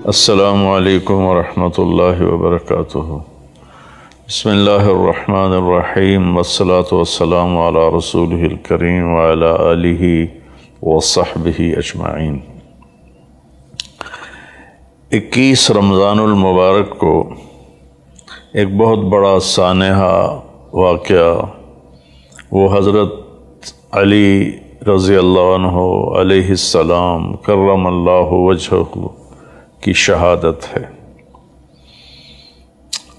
السلام علیکم ورحمۃ اللہ وبرکاتہ۔ بسم اللہ الرحمن الرحیم، والصلاة والسلام علی رسولہ الکریم وعلی آلہ وصحبہ اجمعین۔ 21 رمضان المبارک کو ایک بہت بڑا سانحہ واقعہ وہ حضرت علی رضی اللہ عنہ علیہ السلام کرم اللہ وجہہ کی شہادت ہے۔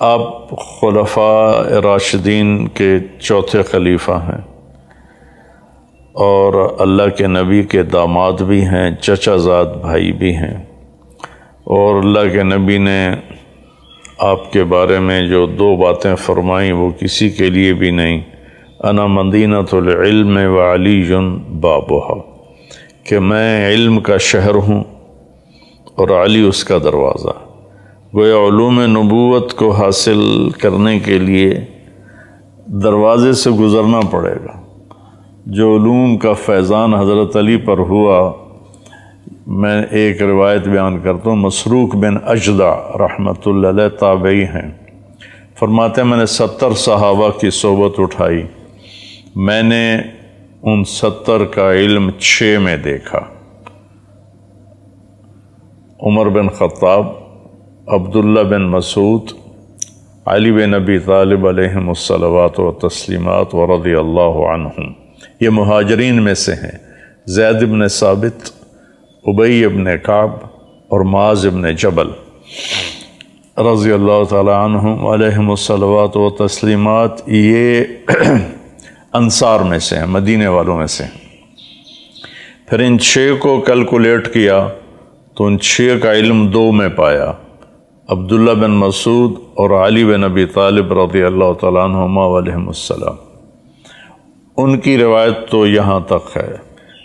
آپ خلفاء راشدین کے چوتھے خلیفہ ہیں اور اللہ کے نبی کے داماد بھی ہیں، چچا زاد بھائی بھی ہیں، اور اللہ کے نبی نے آپ کے بارے میں جو 2 باتیں فرمائیں وہ کسی کے لیے بھی نہیں، انا مدینۃ العلم وعلی بابھا، کہ میں علم کا شہر ہوں اور علی اس کا دروازہ۔ گویا علوم نبوت کو حاصل کرنے کے لیے دروازے سے گزرنا پڑے گا۔ جو علوم کا فیضان حضرت علی پر ہوا، میں ایک روایت بیان کرتا ہوں، مسروق بن اجدع رحمۃ اللہ علیہ تابعی ہیں، فرماتے ہیں میں نے 70 صحابہ کی صحبت اٹھائی، میں نے ان 70 کا علم 6 میں دیکھا۔ عمر بن خطاب، عبداللہ بن مسعود، علی بن ابی طالب علیہم الصلوات و تسلیمات ورضی اللہ عنہم، یہ مہاجرین میں سے ہیں۔ زید بن ثابت، ابی بن کعب اور معاذ بن جبل رضی اللہ تعالی عنہم علیہم الصلوات و تسلیمات، یہ انصار میں سے ہیں، مدینے والوں میں سے ہیں۔ پھر ان 6 کو کیلکولیٹ کیا تو ان 6 کا علم 2 میں پایا، عبداللہ بن مسعود اور علی بن ابی طالب رضی اللہ تعالیٰ عنہما علیہم السلام۔ ان کی روایت تو یہاں تک ہے،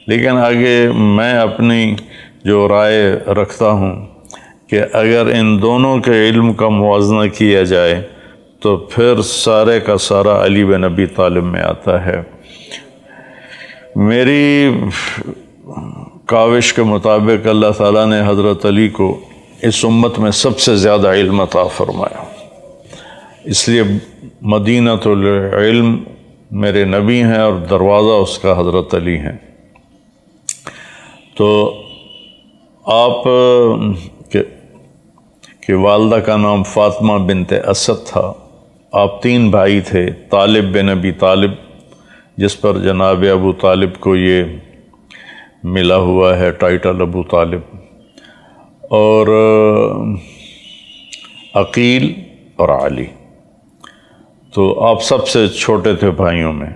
لیکن آگے میں اپنی جو رائے رکھتا ہوں کہ اگر ان دونوں کے علم کا موازنہ کیا جائے تو پھر سارے کا سارا علی بن ابی طالب میں آتا ہے۔ میری کاوش کے مطابق اللہ تعالیٰ نے حضرت علی کو اس امت میں سب سے زیادہ علم عطا فرمایا، اس لیے مدینۃ العلم میرے نبی ہیں اور دروازہ اس کا حضرت علی ہیں۔ تو آپ کے والدہ کا نام فاطمہ بنت اسد تھا۔ آپ 3 بھائی تھے، طالب بن ابی طالب جس پر جناب ابو طالب کو یہ ملا ہوا ہے ٹائٹل ابو طالب، اور عقیل اور علی۔ تو آپ سب سے چھوٹے تھے بھائیوں میں،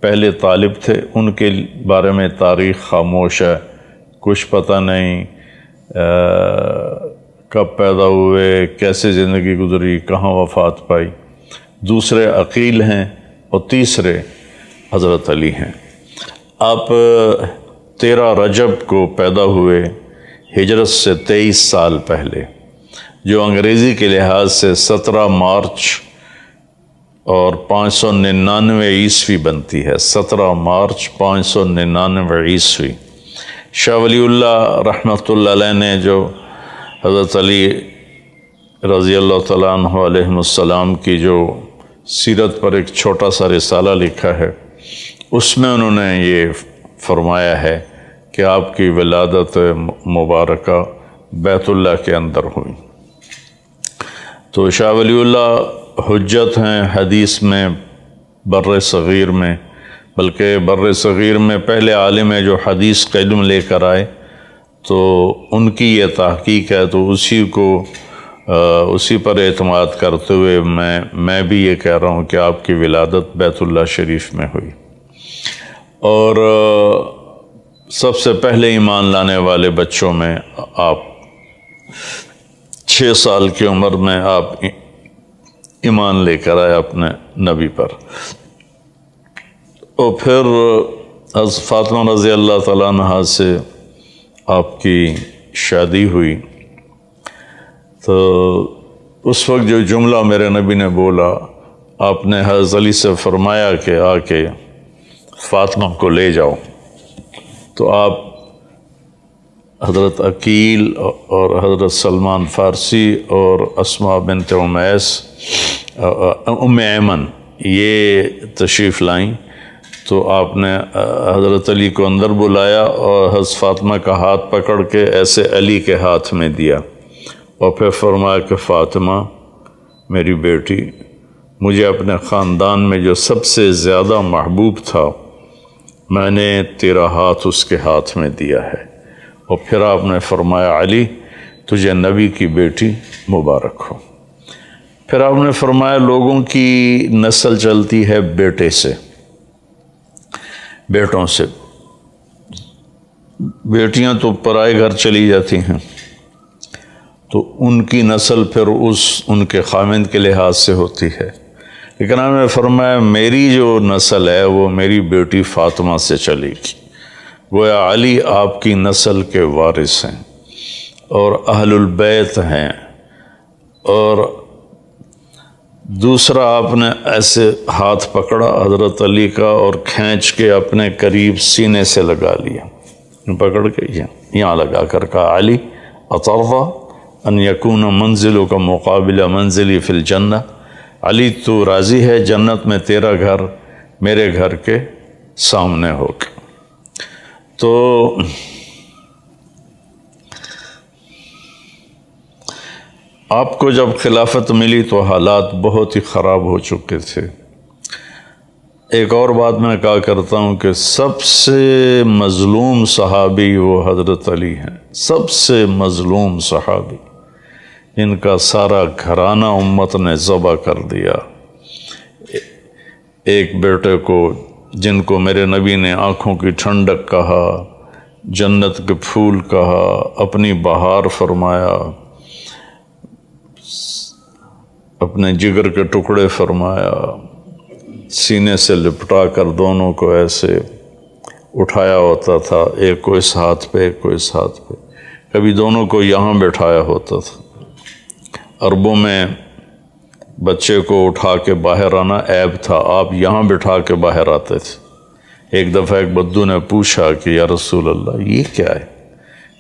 پہلے طالب تھے، ان کے بارے میں تاریخ خاموش ہے، کچھ پتہ نہیں کب پیدا ہوئے، کیسے زندگی گزری، کہاں وفات پائی۔ دوسرے عقیل ہیں اور تیسرے حضرت علی ہیں۔ آپ 13 رجب کو پیدا ہوئے، ہجرت سے 23 سال پہلے، جو انگریزی کے لحاظ سے 17 مارچ اور 599 عیسوی بنتی ہے، 17 مارچ 599 عیسوی۔ شاہ ولی اللہ رحمۃ اللہ علیہ نے جو حضرت علی رضی اللہ تعالیٰ عنہ علیہ السلام کی جو سیرت پر ایک چھوٹا سا رسالہ لکھا ہے، اس میں انہوں نے یہ فرمایا ہے کہ آپ کی ولادت مبارکہ بیت اللہ کے اندر ہوئی۔ تو شاہ ولی اللہ حجت ہیں حدیث میں، بر صغیر میں، بلکہ بر صغیر میں پہلے عالم ہے جو حدیث کا علم لے کر آئے، تو ان کی یہ تحقیق ہے، تو اسی پر اعتماد کرتے ہوئے میں بھی یہ کہہ رہا ہوں کہ آپ کی ولادت بیت اللہ شریف میں ہوئی۔ اور سب سے پہلے ایمان لانے والے بچوں میں آپ 6 سال کی عمر میں آپ ایمان لے کر آئے اپنے نبی پر۔ اور پھر حضرت فاطمہ رضی اللہ تعالیٰ عنہ سے آپ کی شادی ہوئی، تو اس وقت جو جملہ میرے نبی نے بولا، آپ نے حضرت علی سے فرمایا کہ آ کے فاطمہ کو لے جاؤ، تو آپ حضرت عقیل اور حضرت سلمان فارسی اور اسماء بنت امیس ام ایمن یہ تشریف لائیں، تو آپ نے حضرت علی کو اندر بلایا اور حضرت فاطمہ کا ہاتھ پکڑ کے ایسے علی کے ہاتھ میں دیا، اور پھر فرمایا کہ فاطمہ میری بیٹی، مجھے اپنے خاندان میں جو سب سے زیادہ محبوب تھا میں نے تیرا ہاتھ اس کے ہاتھ میں دیا ہے۔ اور پھر آپ نے فرمایا علی تجھے نبی کی بیٹی مبارک ہو۔ پھر آپ نے فرمایا لوگوں کی نسل چلتی ہے بیٹے سے، بیٹوں سے، بیٹیاں تو پرائے گھر چلی جاتی ہیں تو ان کی نسل پھر ان کے خاوند کے لحاظ سے ہوتی ہے، لیکن آپ نے فرمایا میری جو نسل ہے وہ میری بیٹی فاطمہ سے چلے گی، گویا علی آپ کی نسل کے وارث ہیں اور اہل البیت ہیں۔ اور دوسرا آپ نے ایسے ہاتھ پکڑا حضرت علی کا اور کھینچ کے اپنے قریب سینے سے لگا لیا، پکڑ کے یہاں لگا کر کہا علی اطرضا ان یکون منزلک مقابل منزلی فی الجنہ، علی تو راضی ہے جنت میں تیرا گھر میرے گھر کے سامنے ہوگا۔ تو آپ کو جب خلافت ملی تو حالات بہت ہی خراب ہو چکے تھے۔ ایک اور بات میں کہا کرتا ہوں کہ سب سے مظلوم صحابی وہ حضرت علی ہیں، سب سے مظلوم صحابی، ان کا سارا گھرانہ امت نے ذبح کر دیا۔ ایک بیٹے کو جن کو میرے نبی نے آنکھوں کی ٹھنڈک کہا، جنت کے پھول کہا، اپنی بہار فرمایا، اپنے جگر کے ٹکڑے فرمایا، سینے سے لپٹا کر دونوں کو ایسے اٹھایا ہوتا تھا، ایک کو اس ہاتھ پہ ایک کو اس ہاتھ پہ، کبھی دونوں کو یہاں بٹھایا ہوتا تھا۔ عربوں میں بچے کو اٹھا کے باہر آنا عیب تھا، آپ یہاں بٹھا کے باہر آتے تھے۔ ایک دفعہ ایک بدو نے پوچھا کہ یا رسول اللہ یہ کیا ہے،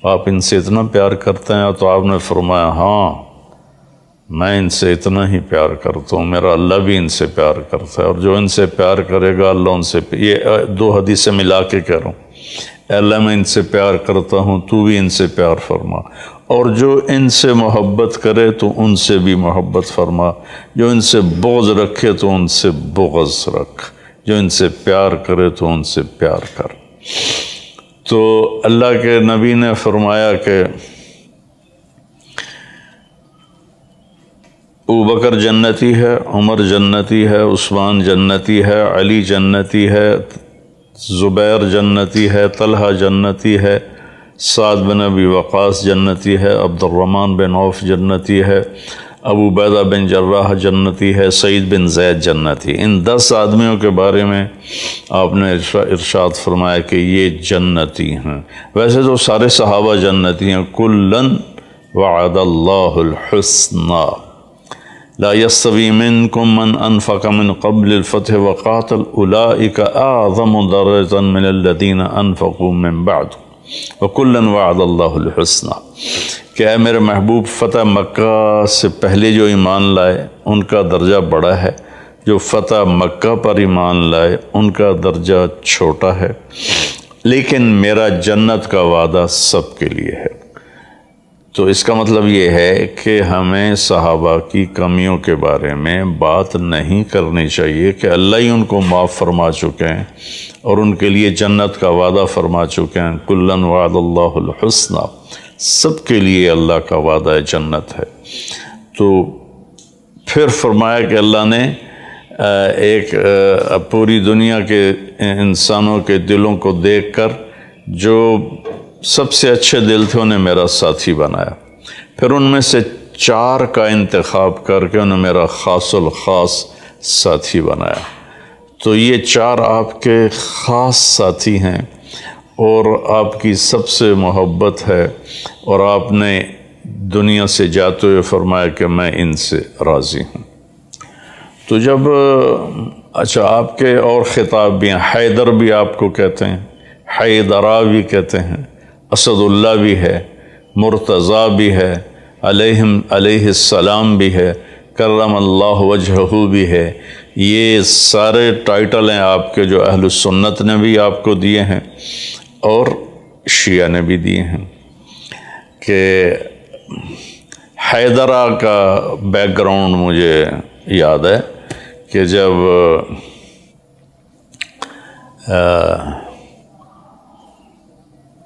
آپ ان سے اتنا پیار کرتے ہیں؟ تو آپ نے فرمایا ہاں میں ان سے اتنا ہی پیار کرتا ہوں، میرا اللہ بھی ان سے پیار کرتا ہے، اور جو ان سے پیار کرے گا اللہ ان سے یہ دو حدیثیں ملا کے کہہ رہا ہوں، اے اللہ میں ان سے پیار کرتا ہوں تو بھی ان سے پیار فرما، اور جو ان سے محبت کرے تو ان سے بھی محبت فرما، جو ان سے بغض رکھے تو ان سے بغض رکھ، جو ان سے پیار کرے تو ان سے پیار کر۔ تو اللہ کے نبی نے فرمایا کہ ابوبکر جنتی ہے، عمر جنتی ہے، عثمان جنتی ہے، علی جنتی ہے، زبیر جنتی ہے، طلحہ جنتی ہے، سعد بن ابی وقاص جنتی ہے، عبد الرحمن بن عوف جنتی ہے، ابو عبیدہ بن جراح جنتی ہے، سعید بن زید جنتی۔ ان 10 آدمیوں کے بارے میں آپ نے ارشاد فرمایا کہ یہ جنتی ہیں۔ ویسے تو سارے صحابہ جنتی ہیں، کلن وعد اللہ الحسنى لا يستوي منكم من انفق من قبل الفتح وقاتل اولئك اعظم درجة من الذين انفقوا من بعد وكلا وعد اللہ الحسنى، کہ اے میرے محبوب فتح مکہ سے پہلے جو ایمان لائے ان کا درجہ بڑا ہے، جو فتح مکہ پر ایمان لائے ان کا درجہ چھوٹا ہے، لیکن میرا جنت کا وعدہ سب کے لیے ہے۔ تو اس کا مطلب یہ ہے کہ ہمیں صحابہ کی کمیوں کے بارے میں بات نہیں کرنی چاہیے کہ اللہ ہی ان کو معاف فرما چکے ہیں اور ان کے لیے جنت کا وعدہ فرما چکے ہیں، کلن وعد اللہ الحسنى، سب کے لیے اللہ کا وعدہ جنت ہے۔ تو پھر فرمایا کہ اللہ نے ایک پوری دنیا کے انسانوں کے دلوں کو دیکھ کر جو سب سے اچھے دل تھے انہیں میرا ساتھی بنایا، پھر ان میں سے 4 کا انتخاب کر کے انہیں میرا خاص الخاص ساتھی بنایا۔ تو یہ 4 آپ کے خاص ساتھی ہیں اور آپ کی سب سے محبت ہے، اور آپ نے دنیا سے جاتے ہوئے فرمایا کہ میں ان سے راضی ہوں۔ تو جب اچھا آپ کے اور خطاب بھی ہیں، حیدر بھی آپ کو کہتے ہیں، حیدرہ بھی کہتے ہیں، اسد اللہ بھی ہے، مرتضیٰ بھی ہے، علیہ السلام بھی ہے، کرم اللہ وجہہ بھی ہے۔ یہ سارے ٹائٹل ہیں آپ کے جو اہل السنت نے بھی آپ کو دیے ہیں اور شیعہ نے بھی دیے ہیں۔ کہ حیدرہ کا بیک گراؤنڈ مجھے یاد ہے کہ جب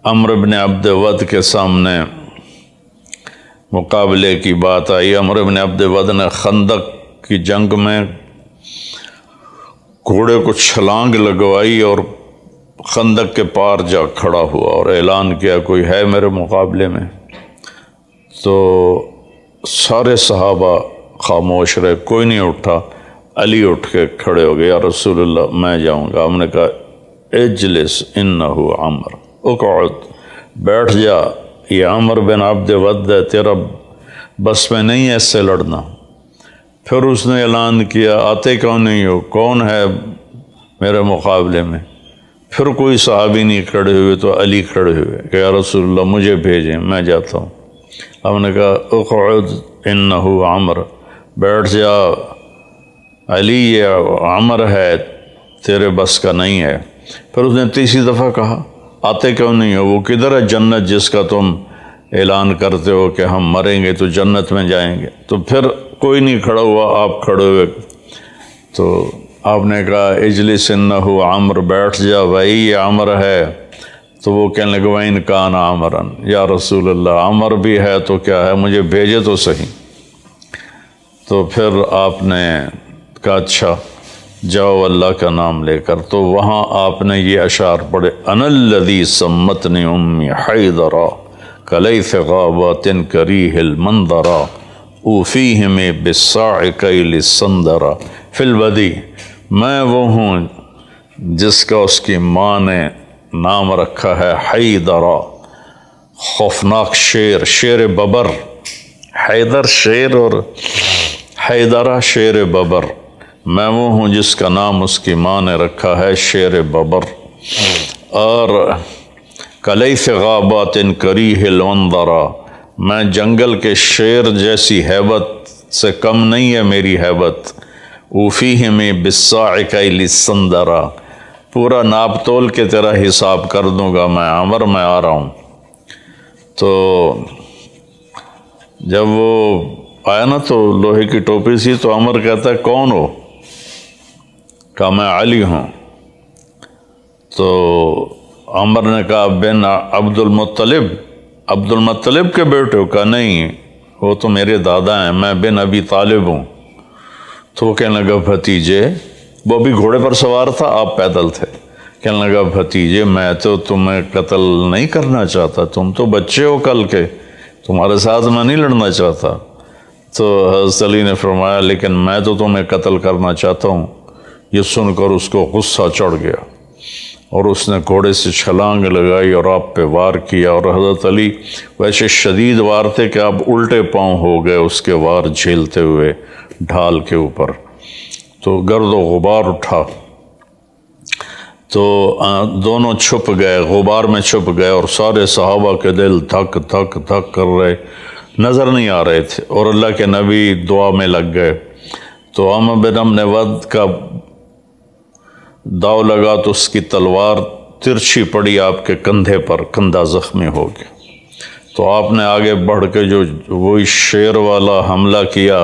عمرو بن عبد ود کے سامنے مقابلے کی بات آئی، عمرو بن عبد ود نے خندق کی جنگ میں گھوڑے کو چھلانگ لگوائی اور خندق کے پار جا کھڑا ہوا اور اعلان کیا کوئی ہے میرے مقابلے میں؟ تو سارے صحابہ خاموش رہے، کوئی نہیں اٹھا۔ علی اٹھ کے کھڑے ہو گئے، یا رسول اللہ میں جاؤں گا۔ ہم نے کہا اجلس انہ عمر، اقعد، بیٹھ جا، یہ عمر بن عبد ود ہے، تیرا بس میں نہیں ہے اس سے لڑنا۔ پھر اس نے اعلان کیا آتے کون نہیں ہو، کون ہے میرے مقابلے میں؟ پھر کوئی صحابی نہیں کھڑے ہوئے تو علی کھڑے ہوئے کہ یا رسول اللہ مجھے بھیجیں، میں جاتا ہوں۔ ہم نے کہا اقعد انہ عمر، بیٹھ جا علی، یہ عمر ہے، تیرے بس کا نہیں ہے۔ پھر اس نے تیسری دفعہ کہا آتے کیوں نہیں ہو، وہ کدھر ہے جنت جس کا تم اعلان کرتے ہو کہ ہم مریں گے تو جنت میں جائیں گے؟ تو پھر کوئی نہیں کھڑا ہوا، آپ کھڑے ہوئے۔ تو آپ نے کہا اجلس انہ عمر، بیٹھ جا بھائی یہ عمر ہے۔ تو وہ کہنے لگے وَإِنْ كَانَ عَمْرًا، یا رسول اللہ عمر بھی ہے تو کیا ہے، مجھے بھیجے تو صحیح۔ تو پھر آپ نے کہا اچھا جاؤ اللہ کا نام لے کر۔ تو وہاں آپ نے یہ اشعار پڑھے، انا الذی سمتنی امی حیدرا کلیث غابات کریہ المنظرا اوفیہم بالصاع کیل السندرا فی البدی، میں وہ ہوں جس کا اس کی ماں نے نام رکھا ہے حیدرا، خوفناک شیر، شیر ببر، حیدر شیر اور حیدرہ شیر ببر، میں وہ ہوں جس کا نام اس کی ماں نے رکھا ہے شیر ببر۔ اور کلیث غابات کریہ المنظرا، میں جنگل کے شیر جیسی ہیبت سے کم نہیں ہے میری ہیبت۔ اوفیہم بالصاع کیل السندرا، پورا ناپ تول کے تیرا حساب کر دوں گا میں عمر، میں آ رہا ہوں۔ تو جب وہ آیا نا تو لوہے کی ٹوپی سی، تو عمر کہتا ہے کون ہو؟ کہا میں علی ہوں۔ تو عمر نے کہا بن عبد المطلب، عبد المطلب کے بیٹے ہو؟ کہا نہیں وہ تو میرے دادا ہیں، میں بن ابی طالب ہوں۔ تو وہ کہنے لگا بھتیجے، وہ بھی گھوڑے پر سوار تھا، آپ پیدل تھے، کہنے لگا بھتیجے میں تو تمہیں قتل نہیں کرنا چاہتا، تم تو بچے ہو کل کے، تمہارے ساتھ میں نہیں لڑنا چاہتا۔ تو حضرت علی نے فرمایا لیکن میں تو تمہیں قتل کرنا چاہتا ہوں۔ یہ سن کر اس کو غصہ چڑھ گیا اور اس نے گھوڑے سے چھلانگ لگائی اور آپ پہ وار کیا، اور حضرت علی ویسے شدید وار تھے کہ آپ الٹے پاؤں ہو گئے اس کے وار جھیلتے ہوئے ڈھال کے اوپر۔ تو گرد و غبار اٹھا، تو دونوں چھپ گئے، غبار میں چھپ گئے، اور سارے صحابہ کے دل دھک دھک دھک کر رہے، نظر نہیں آ رہے تھے، اور اللہ کے نبی دعا میں لگ گئے۔ تو عمرو بن عبد ود کا داؤ لگا تو اس کی تلوار ترچھی پڑی آپ کے کندھے پر، کندھا زخمی ہو گیا۔ تو آپ نے آگے بڑھ کے جو وہی شیر والا حملہ کیا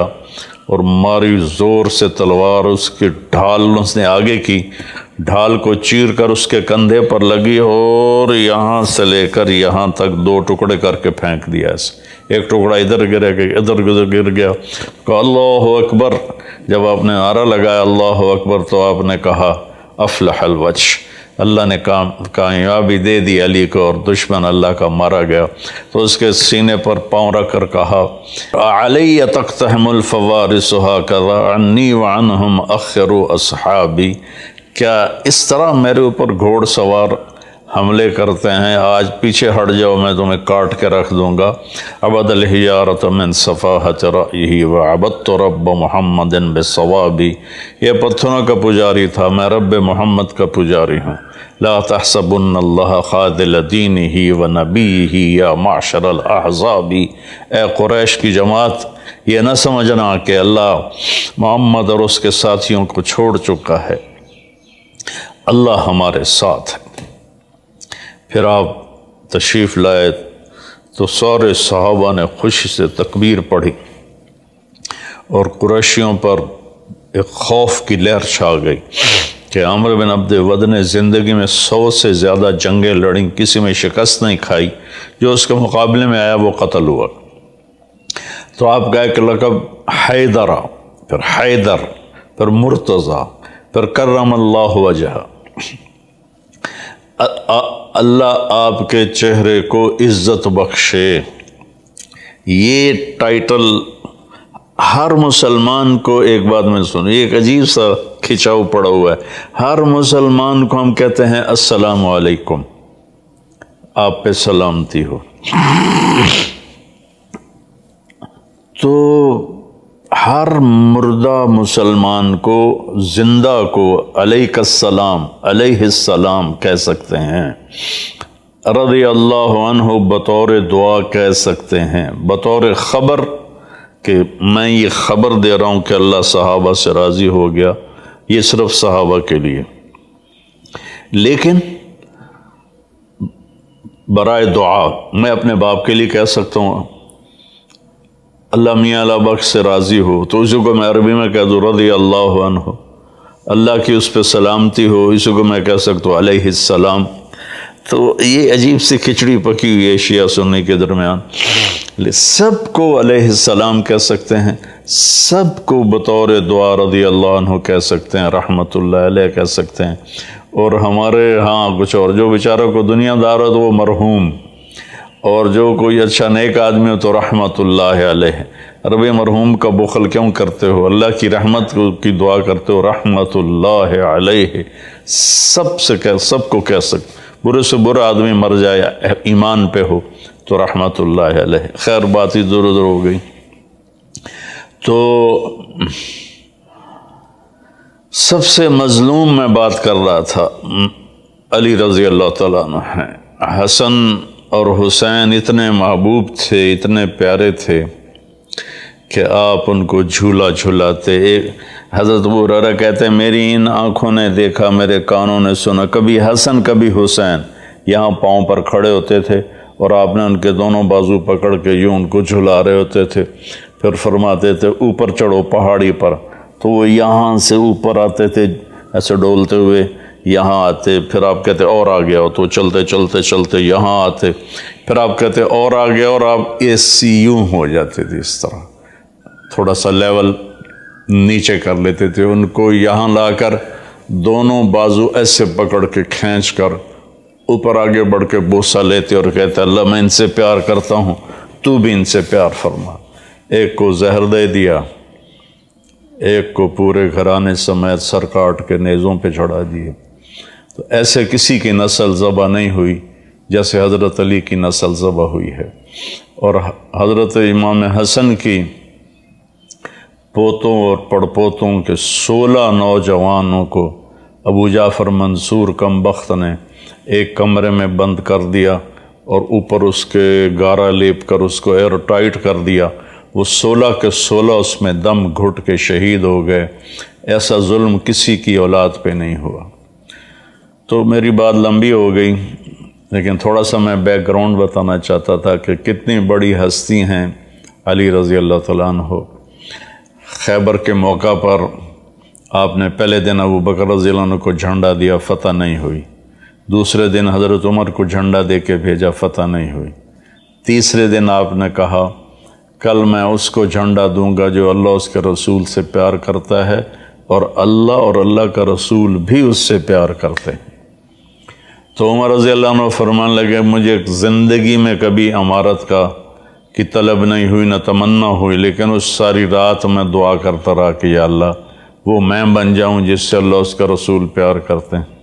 اور ماری زور سے تلوار، اس کی ڈھال اس نے آگے کی، ڈھال کو چیر کر اس کے کندھے پر لگی اور یہاں سے لے کر یہاں تک دو ٹکڑے کر کے پھینک دیا اسے، ایک ٹکڑا ادھر گرا کہ ادھر گر گیا۔ کہا اللہ اکبر۔ جب آپ نے نعرہ لگایا اللہ اکبر تو آپ نے کہا افلح الوجہ، اللہ نے کامیابی دے دی علی کو اور دشمن اللہ کا مارا گیا۔ تو اس کے سینے پر پاؤں رکھ کر کہا علی تقتحم الفوارس ہکذا عنی وعنہم اخروا اصحابی، کیا اس طرح میرے اوپر گھوڑ سوار حملے کرتے ہیں، آج پیچھے ہٹ جاؤ میں تمہیں کاٹ کے رکھ دوں گا۔ عبد الحجارۃ من صفاحۃ رأیہ وعبدت رب محمد بالصواب، یہ پتھروں کا پجاری تھا، میں رب محمد کا پجاری ہوں۔ لا تحسبن اللہ خاذل دینہ ونبیہ یا معشر الاحزاب، اے قریش کی جماعت یہ نہ سمجھنا کہ اللہ محمد اور اس کے ساتھیوں کو چھوڑ چکا ہے، اللہ ہمارے ساتھ ہے۔ پھر آپ تشریف لائے تو سارے صحابہ نے خوشی سے تکبیر پڑھی اور قریشیوں پر ایک خوف کی لہر چھا گئی کہ عمرو بن عبد ود نے زندگی میں 100 سے زیادہ جنگیں لڑیں، کسی میں شکست نہیں کھائی، جو اس کے مقابلے میں آیا وہ قتل ہوا۔ تو آپ کا ایک لقب حیدرہ، پھر حیدر، پھر مرتضیٰ، پھر کرم اللہ وجہ، اللہ آپ کے چہرے کو عزت بخشے، یہ ٹائٹل ہر مسلمان کو، ایک بات میں سنو، ایک عجیب سا کھچاؤ پڑا ہوا ہے، ہر مسلمان کو ہم کہتے ہیں السلام علیکم، آپ پہ سلامتی ہو، تو ہر مردہ مسلمان کو، زندہ کو علیک السلام، علیہ السلام کہہ سکتے ہیں، رضی اللہ عنہ بطور دعا کہہ سکتے ہیں، بطور خبر کہ میں یہ خبر دے رہا ہوں کہ اللہ صحابہ سے راضی ہو گیا، یہ صرف صحابہ کے لیے۔ لیکن برائے دعا میں اپنے باپ کے لیے کہہ سکتا ہوں اللہ میاں اللہ بخش سے راضی ہو، تو اسی کو میں عربی میں کہہ دوں رضی اللہ عنہ، اللہ کی اس پہ سلامتی ہو، اسی کو میں کہہ سکتا ہوں علیہ السلام۔ تو یہ عجیب سی کھچڑی پکی ہوئی ہے شیعہ سنی کے درمیان، سب کو علیہ السلام کہہ سکتے ہیں، سب کو بطور دعا رضی اللہ عنہ کہہ سکتے ہیں، رحمت اللہ علیہ کہہ سکتے ہیں، اور ہمارے ہاں کچھ اور، جو بیچارہ کو دنیا دار ہو تو وہ مرحوم، اور جو کوئی اچھا نیک آدمی ہو تو رحمت اللہ علیہ۔ عربی مرحوم کا بخل کیوں کرتے ہو؟ اللہ کی رحمت کی دعا کرتے ہو، رحمت اللہ علیہ، سب کو کہہ سکتے، برے سے برا آدمی مر جائے ایمان پہ ہو تو رحمت اللہ علیہ۔ خیر بات ہی دور ادھر ہو گئی۔ تو سب سے مظلوم میں بات کر رہا تھا، علی رضی اللہ تعالیٰ عنہ ہیں۔ حسن اور حسین اتنے محبوب تھے، اتنے پیارے تھے کہ آپ ان کو جھولا جھلاتے۔ حضرت ابو ہریرہ کہتے ہیں میری ان آنکھوں نے دیکھا، میرے کانوں نے سنا، کبھی حسن کبھی حسین یہاں پاؤں پر کھڑے ہوتے تھے اور آپ نے ان کے دونوں بازو پکڑ کے یوں ان کو جھلا رہے ہوتے تھے، پھر فرماتے تھے اوپر چڑھو پہاڑی پر، تو وہ یہاں سے اوپر آتے تھے ایسے ڈولتے ہوئے، یہاں آتے، پھر آپ کہتے اور آ گیا ہو تو چلتے چلتے چلتے یہاں آتے، پھر آپ کہتے اور آ گیا، اور آپ یوں ہو جاتے تھے، اس طرح تھوڑا سا لیول نیچے کر لیتے تھے، ان کو یہاں لا کر دونوں بازو ایسے پکڑ کے کھینچ کر اوپر آگے بڑھ کے بوسہ لیتے اور کہتے اللہ میں ان سے پیار کرتا ہوں، تو بھی ان سے پیار فرما۔ ایک کو زہر دے دیا، ایک کو پورے گھرانے سمیت سر کاٹ کے نیزوں پہ چڑھا دیے۔ تو ایسے کسی کی نسل ذبح نہیں ہوئی جیسے حضرت علی کی نسل ذبح ہوئی ہے، اور حضرت امام حسن کی پوتوں اور پڑپوتوں کے 16 نوجوانوں کو ابو جعفر منصور کم بخت نے ایک کمرے میں بند کر دیا اور اوپر اس کے گارا لیپ کر اس کو ایئر ٹائٹ کر دیا، وہ 16 کے 16 اس میں دم گھٹ کے شہید ہو گئے۔ ایسا ظلم کسی کی اولاد پہ نہیں ہوا۔ تو میری بات لمبی ہو گئی، لیکن تھوڑا سا میں بیک گراؤنڈ بتانا چاہتا تھا کہ کتنی بڑی ہستی ہیں علی رضی اللہ تعالیٰ عنہ۔ خیبر کے موقع پر آپ نے پہلے دن ابو بکر رضی اللہ عنہ کو جھنڈا دیا، فتح نہیں ہوئی۔ دوسرے دن حضرت عمر کو جھنڈا دے کے بھیجا، فتح نہیں ہوئی۔ تیسرے دن آپ نے کہا کل میں اس کو جھنڈا دوں گا جو اللہ اس کے رسول سے پیار کرتا ہے، اور اللہ کا رسول بھی اس سے پیار کرتے ہیں۔ تو عمر رضی اللہ عنہ فرمان لگے مجھے زندگی میں کبھی امارت کی طلب نہیں ہوئی، نہ تمنا ہوئی، لیکن اس ساری رات میں دعا کرتا رہا کہ یا اللہ وہ میں بن جاؤں جس سے اللہ اس کا رسول پیار کرتے ہیں۔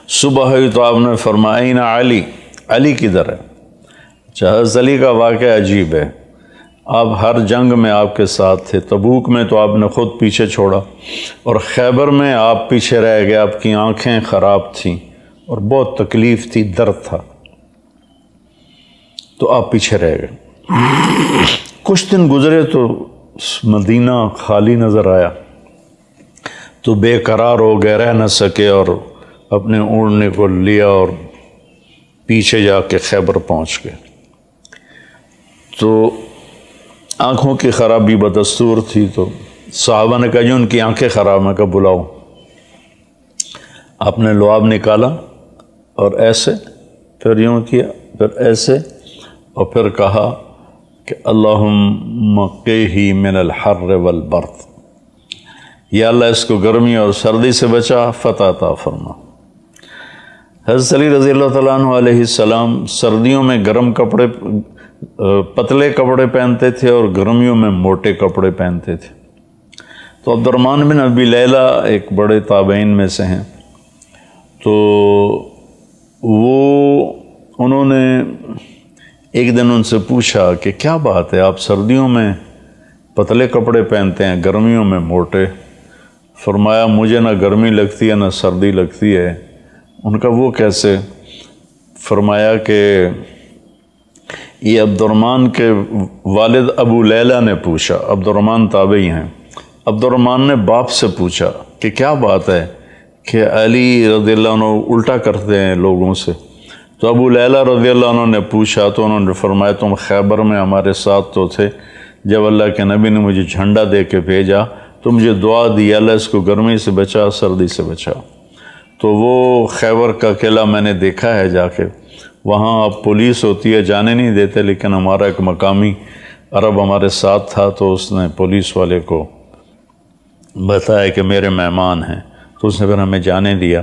صبح ہوئی تو آپ نے فرمایا این علی، علی کدھر ہے؟ حضرت علی کا واقعہ عجیب ہے، آپ ہر جنگ میں آپ کے ساتھ تھے، تبوک میں تو آپ نے خود پیچھے چھوڑا، اور خیبر میں آپ پیچھے رہ گئے، آپ کی آنکھیں خراب تھیں اور بہت تکلیف تھی، درد تھا، تو آپ پیچھے رہ گئے۔ کچھ دن گزرے تو مدینہ خالی نظر آیا، تو بے قرار ہو گئے، رہ نہ سکے اور اپنے اونٹنے کو لیا اور پیچھے جا کے خیبر پہنچ گئے۔ تو آنکھوں کی خرابی بدستور تھی، تو صحابہ نے کہا جو ان کی آنکھیں خراب، میں کہا بلاؤ۔ آپ نے لعاب نکالا اور ایسے، پھر یوں کیا، پھر ایسے، اور پھر کہا کہ اللہم قیہ من الحر والبرد، یا اللہ اس کو گرمی اور سردی سے بچا، فتح عطا فرما۔ حضرت علی رضی اللہ تعالیٰ عنہ علیہ السلام سردیوں میں گرم کپڑے، پتلے کپڑے پہنتے تھے اور گرمیوں میں موٹے کپڑے پہنتے تھے۔ تو عبد الرحمن بن ابی لیلہ ایک بڑے تابعین میں سے ہیں، تو انہوں نے ایک دن ان سے پوچھا کہ کیا بات ہے، آپ سردیوں میں پتلے کپڑے پہنتے ہیں، گرمیوں میں موٹے؟ فرمایا مجھے نہ گرمی لگتی ہے نہ سردی لگتی ہے۔ ان کا وہ کیسے؟ فرمایا کہ یہ عبد الرحمن کے والد ابو لیلہ نے پوچھا، عبد الرحمن تابعی ہیں، عبد الرحمن نے باپ سے پوچھا کہ کیا بات ہے کہ علی رضی اللہ عنہ الٹا کرتے ہیں لوگوں سے؟ تو ابو لیلہ رضی اللہ عنہ نے پوچھا تو انہوں نے فرمایا تم خیبر میں ہمارے ساتھ تو تھے، جب اللہ کے نبی نے مجھے جھنڈا دے کے بھیجا تو مجھے دعا دی اللہ اس کو گرمی سے بچا، سردی سے بچا۔ تو وہ خیبر کا قلعہ میں نے دیکھا ہے جا کے، وہاں اب پولیس ہوتی ہے، جانے نہیں دیتے، لیکن ہمارا ایک مقامی عرب ہمارے ساتھ تھا، تو اس نے پولیس والے کو بتایا کہ میرے مہمان ہیں، تو اس نے پھر ہمیں جانے دیا۔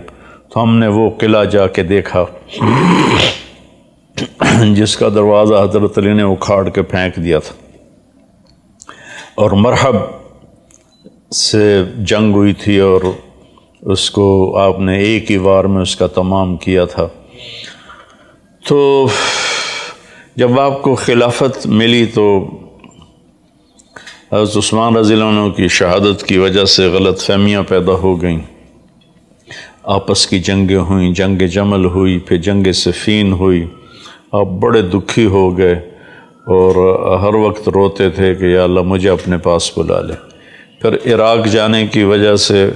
تو ہم نے وہ قلعہ جا کے دیکھا جس کا دروازہ حضرت علی نے اکھاڑ کے پھینک دیا تھا، اور مرحب سے جنگ ہوئی تھی، اور اس کو آپ نے ایک ہی وار میں اس کا تمام کیا تھا۔ تو جب آپ کو خلافت ملی تو حضرت عثمان رضی اللہ عنہ کی شہادت کی وجہ سے غلط فہمیاں پیدا ہو گئیں، آپس کی جنگیں ہوئیں، جنگ جمل ہوئی، پھر جنگ صفین ہوئی، آپ بڑے دکھی ہو گئے اور ہر وقت روتے تھے کہ یا اللہ مجھے اپنے پاس بلا لے۔ پھر عراق جانے کی وجہ سے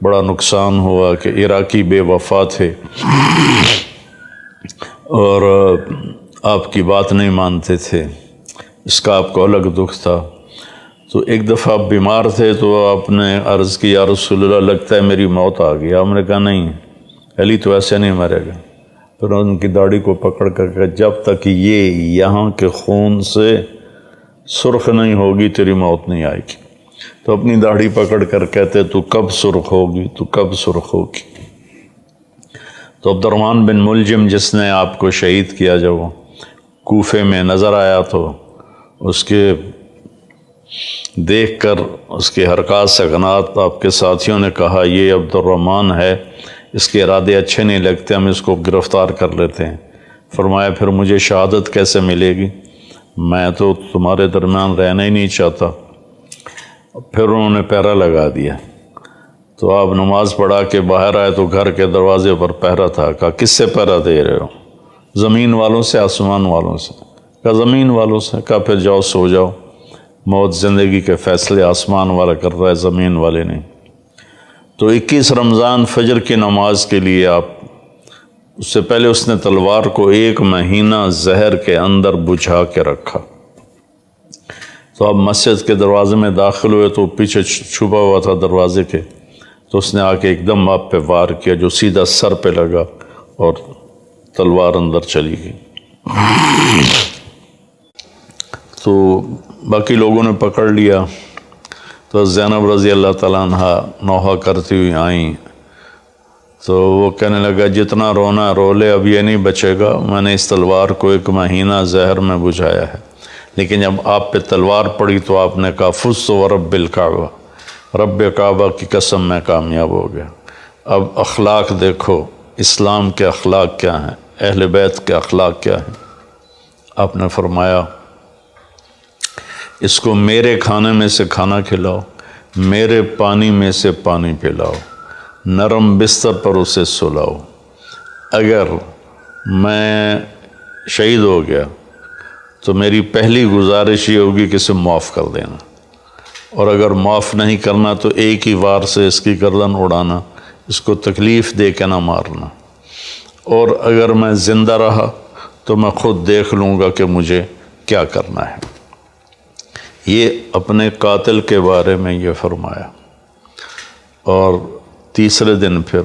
بڑا نقصان ہوا کہ عراقی بے وفا تھے اور آپ کی بات نہیں مانتے تھے، اس کا آپ کو الگ دکھ تھا۔ تو ایک دفعہ آپ بیمار تھے تو آپ نے عرض کی یا رسول اللہ لگتا ہے میری موت آ گئی۔ آپ نے کہا نہیں، علی تو ایسے نہیں مرے گا۔ پھر ان کی داڑھی کو پکڑ کر کہ جب تک یہ یہاں کے خون سے سرخ نہیں ہوگی تیری موت نہیں آئے گی۔ تو اپنی داڑھی پکڑ کر کہتے تو کب سرخ ہوگی، تو کب سرخ ہوگی۔ تو عبد الرحمن بن ملجم جس نے آپ کو شہید کیا جب وہ کوفے میں نظر آیا تو اس کے دیکھ کر اس کے حرکات سکنات آپ کے ساتھیوں نے کہا یہ عبد الرحمن ہے، اس کے ارادے اچھے نہیں لگتے، ہم اس کو گرفتار کر لیتے ہیں۔ فرمایا پھر مجھے شہادت کیسے ملے گی، میں تو تمہارے درمیان رہنا ہی نہیں چاہتا۔ پھر انہوں نے پہرا لگا دیا، تو آپ نماز پڑھا کے باہر آئے تو گھر کے دروازے پر پہرا تھا۔ کہا کس سے پہرا دے رہے ہو؟ زمین والوں سے، آسمان والوں سے؟ کہا زمین والوں سے۔ کہا پھر جاؤ سو جاؤ، موت زندگی کے فیصلے آسمان والا کر رہا ہے، زمین والے نہیں۔ تو 21 رمضان فجر کی نماز کے لیے آپ، اس سے پہلے اس نے تلوار کو 1 مہینہ زہر کے اندر بجھا کے رکھا۔ تو آپ مسجد کے دروازے میں داخل ہوئے تو پیچھے چھپا ہوا تھا دروازے کے، تو اس نے آ کے ایک دم آپ پہ وار کیا جو سیدھا سر پہ لگا اور تلوار اندر چلی گئی۔ تو باقی لوگوں نے پکڑ لیا، تو زینب رضی اللہ تعالیٰ عنہ نوحہ کرتی ہوئی آئیں، تو وہ کہنے لگا جتنا رونا رو لے، اب یہ نہیں بچے گا، میں نے اس تلوار کو 1 مہینہ زہر میں بجھایا ہے۔ لیکن جب آپ پہ تلوار پڑی تو آپ نے کہا فزت ورب الکعبہ، رب کعبہ کی قسم میں کامیاب ہو گیا۔ اب اخلاق دیکھو، اسلام کے اخلاق کیا ہیں، اہل بیت کے اخلاق کیا ہیں؟ آپ نے فرمایا اس کو میرے کھانے میں سے کھانا کھلاؤ، میرے پانی میں سے پانی پلاؤ، نرم بستر پر اسے سلاؤ۔ اگر میں شہید ہو گیا تو میری پہلی گزارش یہ ہوگی کہ اسے معاف کر دینا، اور اگر معاف نہیں کرنا تو ایک ہی وار سے اس کی گردن اڑانا، اس کو تکلیف دے کے نہ مارنا، اور اگر میں زندہ رہا تو میں خود دیکھ لوں گا کہ مجھے کیا کرنا ہے۔ یہ اپنے قاتل کے بارے میں یہ فرمایا، اور تیسرے دن پھر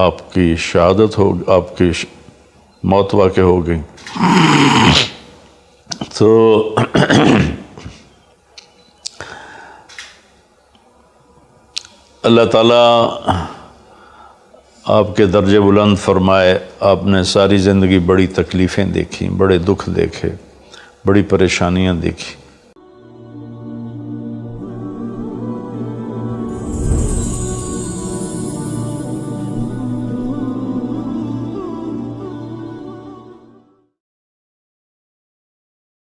آپ کی شہادت ہو، آپ کی موت واقع ہو گئی۔ تو اللہ تعالیٰ آپ کے درجے بلند فرمائے۔ آپ نے ساری زندگی بڑی تکلیفیں دیکھی، بڑے دکھ دیکھے، بڑی پریشانیاں دیکھی،